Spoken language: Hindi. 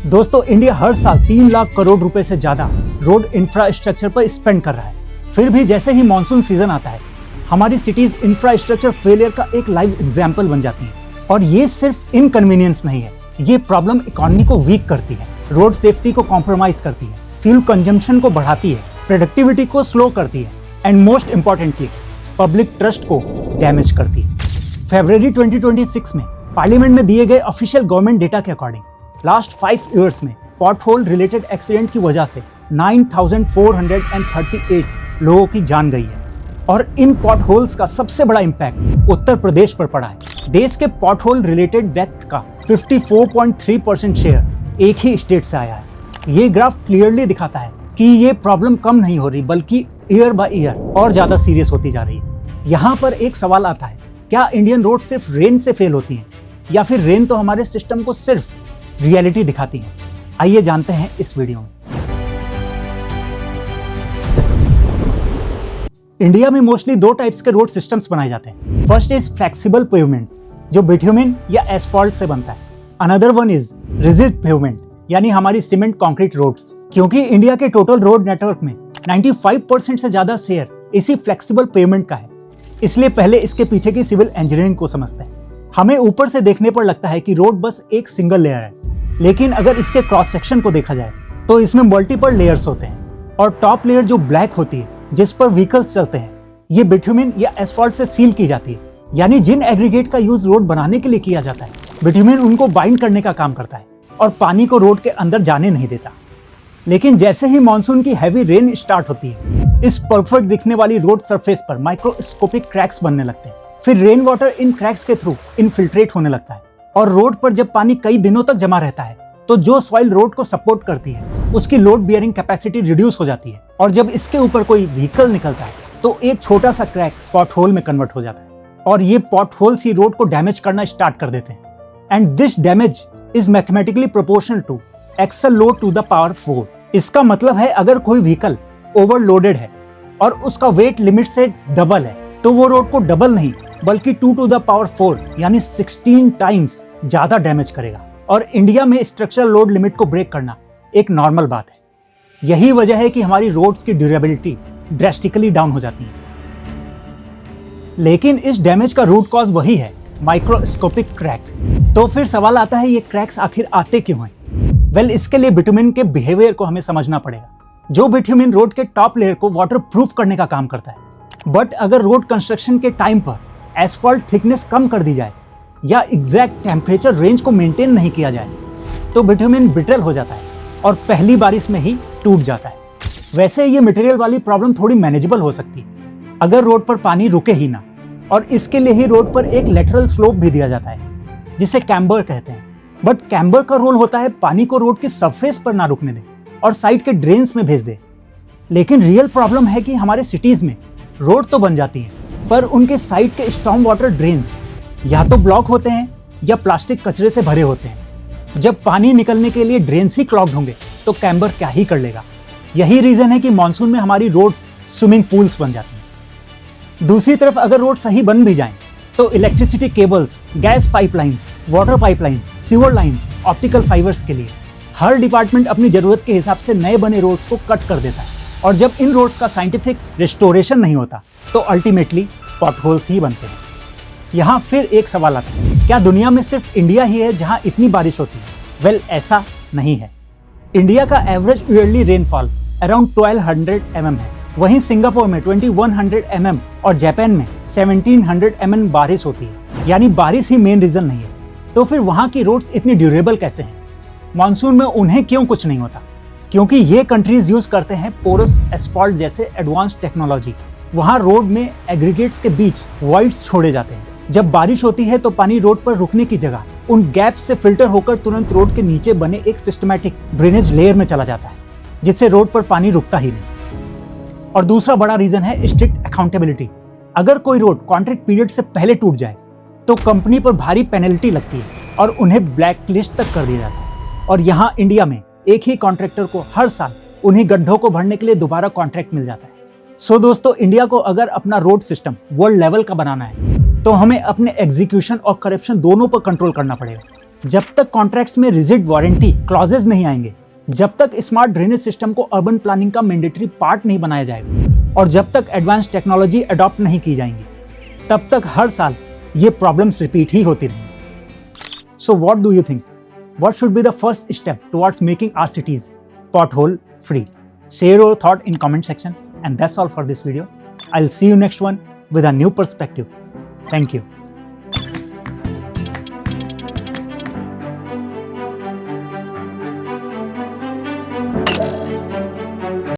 दोस्तों, इंडिया हर साल 3 लाख करोड़ रुपए से ज्यादा रोड इंफ्रास्ट्रक्चर पर स्पेंड कर रहा है। फिर भी जैसे ही मॉनसून सीजन आता है, हमारी सिटीज इंफ्रास्ट्रक्चर फेलियर का एक लाइव एग्जाम्पल बन जाती है। और ये सिर्फ इनकन्वीनियंस नहीं है, ये प्रॉब्लम इकोनॉमी को वीक करती है, रोड सेफ्टी को कॉम्प्रोमाइज करती है, फ्यूल कंजम्पशन को बढ़ाती है, प्रोडक्टिविटी को स्लो करती है and most importantly public trust को डैमेज करती है। फरवरी 2026 में पार्लियामेंट में दिए गए ऑफिशियल गवर्नमेंट डेटा के अकॉर्डिंग लास्ट 5 इयर्स में पॉटहोल रिलेटेड एक्सीडेंट की वजह से 9,438 लोगों की जान गई है। और इन पॉटहोल्स का सबसे बड़ा इम्पैक्ट उत्तर प्रदेश पर पड़ा है। देश के पॉटहोल रिलेटेड डेथ का 54.3% शेयर एक ही स्टेट से आया है। ये ग्राफ क्लियरली दिखाता है कि ये प्रॉब्लम कम नहीं हो रही, बल्कि ईयर बाय ईयर और ज्यादा सीरियस होती जा रही है। यहाँ पर एक सवाल आता है, क्या इंडियन रोड सिर्फ रेन से फेल होती हैं, या फिर रेन तो हमारे सिस्टम को सिर्फ रियलिटी दिखाती है? आइए जानते हैं इस वीडियो में। इंडिया में मोस्टली 2 टाइप्स के रोड सिस्टम्स बनाए जाते हैं। फर्स्ट इज फ्लेक्सिबल पेवमेंट्स, जो बिट्यूमेन या एस्फॉल्ट से बनता है। Another one is rigid pavement, यानी हमारी सीमेंट कंक्रीट रोड्स। क्योंकि इंडिया के टोटल रोड नेटवर्क में 95% से ज्यादा शेयर इसी फ्लेक्सिबल पेवमेंट का है, इसलिए पहले इसके पीछे की सिविल इंजीनियरिंग को समझते हैं। हमें ऊपर से देखने पर लगता है कि रोड बस एक सिंगल लेयर है, लेकिन अगर इसके क्रॉस सेक्शन को देखा जाए तो इसमें मल्टीपल लेयर्स होते हैं। और टॉप लेयर जो ब्लैक होती है, जिस पर व्हीकल्स चलते हैं, ये बिट्यूमेन या एस्फॉल्ट से सील की जाती है। यानी जिन एग्रीगेट का यूज रोड बनाने के लिए किया जाता है, बिट्यूमेन उनको बाइंड करने का काम करता है और पानी को रोड के अंदर जाने नहीं देता। लेकिन जैसे ही मानसून की हैवी रेन स्टार्ट होती है, इस परफेक्ट दिखने वाली रोड सरफेस पर माइक्रोस्कोपिक क्रैक्स बनने लगते हैं। फिर रेन वाटर इन क्रैक्स के थ्रू इनफिल्ट्रेट होने लगता है, और रोड पर जब पानी कई दिनों तक जमा रहता है, तो जो सॉइल रोड को सपोर्ट करती है, उसकी लोड बियरिंग कैपेसिटी रिड्यूस हो जाती है। और जब इसके ऊपर कोई व्हीकल निकलता है, तो एक छोटा सा क्रैक पॉटहोल में कन्वर्ट हो जाता है, और ये पॉटहोल्स ही रोड को डैमेज करना स्टार्ट कर देते हैं। And this damage is mathematically proportional to axle load to the power 4। इसका मतलब है, अगर कोई व्हीकल ओवरलोडेड है और उसका वेट लिमिट से डबल है, तो वो रोड को डबल नहीं बल्कि 2 to the power 4 यानी 16 टाइम्स ज्यादा डैमेज करेगा। और इंडिया में स्ट्रक्चरल लोड लिमिट को ब्रेक करना एक नॉर्मल बात है। यही वजह है कि हमारी रोड्स की ड्यूरेबिलिटी ड्रेस्टिकली डाउन हो जाती है। लेकिन इस डैमेज का रूट कॉज वही है, माइक्रोस्कोपिक क्रैक। तो फिर सवाल आता है, ये क्रैक्स आखिर आते क्यों हैं? वेल, इसके लिए बिट्यूमेन के बिहेवियर को हमें समझना पड़ेगा। जो बिट्यूमेन रोड के टॉप लेयर को वाटर प्रूफ करने का काम करता है, बट अगर रोड कंस्ट्रक्शन के टाइम पर एस्फॉल्ट थिकनेस कम कर दी जाए या एग्जैक्ट टेम्परेचर रेंज को मेंटेन नहीं किया जाए, तो बिट्यूमेन ब्रिटल हो जाता है और पहली बारिश में ही टूट जाता है। वैसे ये मटेरियल वाली प्रॉब्लम थोड़ी मैनेजेबल हो सकती है अगर रोड पर पानी रुके ही ना, और इसके लिए ही रोड पर एक लेटरल स्लोप भी दिया जाता है, जिसे कैम्बर कहते हैं। बट कैम्बर का रोल होता है पानी को रोड के सरफेस पर ना रुकने दे और साइड के ड्रेन्स में भेज दे। लेकिन रियल प्रॉब्लम है कि हमारे सिटीज में रोड तो बन जाती है, पर उनके साइड के स्टॉर्म वाटर ड्रेन्स या तो ब्लॉक होते हैं या प्लास्टिक कचरे से भरे होते हैं। जब पानी निकलने के लिए ड्रेन्स ही क्लॉग्ड होंगे, तो कैम्बर क्या ही कर लेगा। यही रीजन है कि मानसून में हमारी रोड्स स्विमिंग पूल्स बन जाती हैं। दूसरी तरफ अगर रोड सही बन भी जाएं, तो electricity cables, gas pipelines, water pipelines, sewer lines, optical fibres के लिए हर डिपार्टमेंट अपनी जरूरत के हिसाब से नए बने रोड्स को कट कर देता है। और जब इन रोड्स का साइंटिफिक रिस्टोरेशन नहीं होता, तो अल्टीमेटली पॉटहोल्स ही बनते हैं। यहाँ फिर एक सवाल आता है, क्या दुनिया में सिर्फ इंडिया ही है जहाँ इतनी बारिश होती है? वेल, ऐसा नहीं है। इंडिया का average yearly rainfall around 1200 mm है। वहीं सिंगापुर में 2100 mm और जापान में 1700 mm बारिश होती है। यानी बारिश ही मेन रीजन नहीं है। तो फिर वहाँ की रोड्स इतनी ड्यूरेबल कैसे हैं? मानसून में उन्हें क्यों कुछ नहीं होता? क्योंकि ये कंट्रीज यूज करते हैं पोरस एस्फॉल्ट जैसे एडवांस टेक्नोलॉजी। वहाँ रोड में एग्रीगेट्स के बीच वॉइड्स छोड़े जाते हैं। जब बारिश होती है, तो पानी रोड पर रुकने की जगह उन गैप से फिल्टर होकर तुरंत रोड के नीचे बने एक सिस्टमैटिक ड्रेनेज लेयर में चला जाता है, जिससे रोड पर पानी रुकता ही नहीं। और दूसरा बड़ा रीजन है स्ट्रिक्ट अकाउंटेबिलिटी। अगर कोई रोड कॉन्ट्रैक्ट पीरियड से पहले टूट जाए, तो कंपनी पर भारी पेनल्टी लगती है और उन्हें ब्लैक लिस्ट तक कर दिया जाता है। और यहाँ इंडिया में एक ही कॉन्ट्रैक्टर को हर साल उन्हीं गड्ढों को भरने के लिए दोबारा कॉन्ट्रैक्ट मिल जाता है। सो दोस्तों, इंडिया को अगर अपना रोड सिस्टम वर्ल्ड लेवल का बनाना है, तो हमें अपने एग्जीक्यूशन और करप्शन दोनों पर कंट्रोल करना पड़ेगा। जब तक कॉन्ट्रैक्ट्स में रिजिड वारंटी क्लॉजेज नहीं आएंगे, जब तक स्मार्ट ड्रेनेज सिस्टम को अर्बन प्लानिंग का मैंडेटरी पार्ट नहीं बनाया जाएगा और जब तक एडवांस टेक्नोलॉजी अडॉप्ट नहीं की जाएंगी, तब तक हर साल ये प्रॉब्लम्स रिपीट ही होती रहेंगी। So what do you think? What should be the first step towards making our cities pothole free? Share your thought in comment section, and that's all for this video. I'll see you next one with a new perspective. Thank you.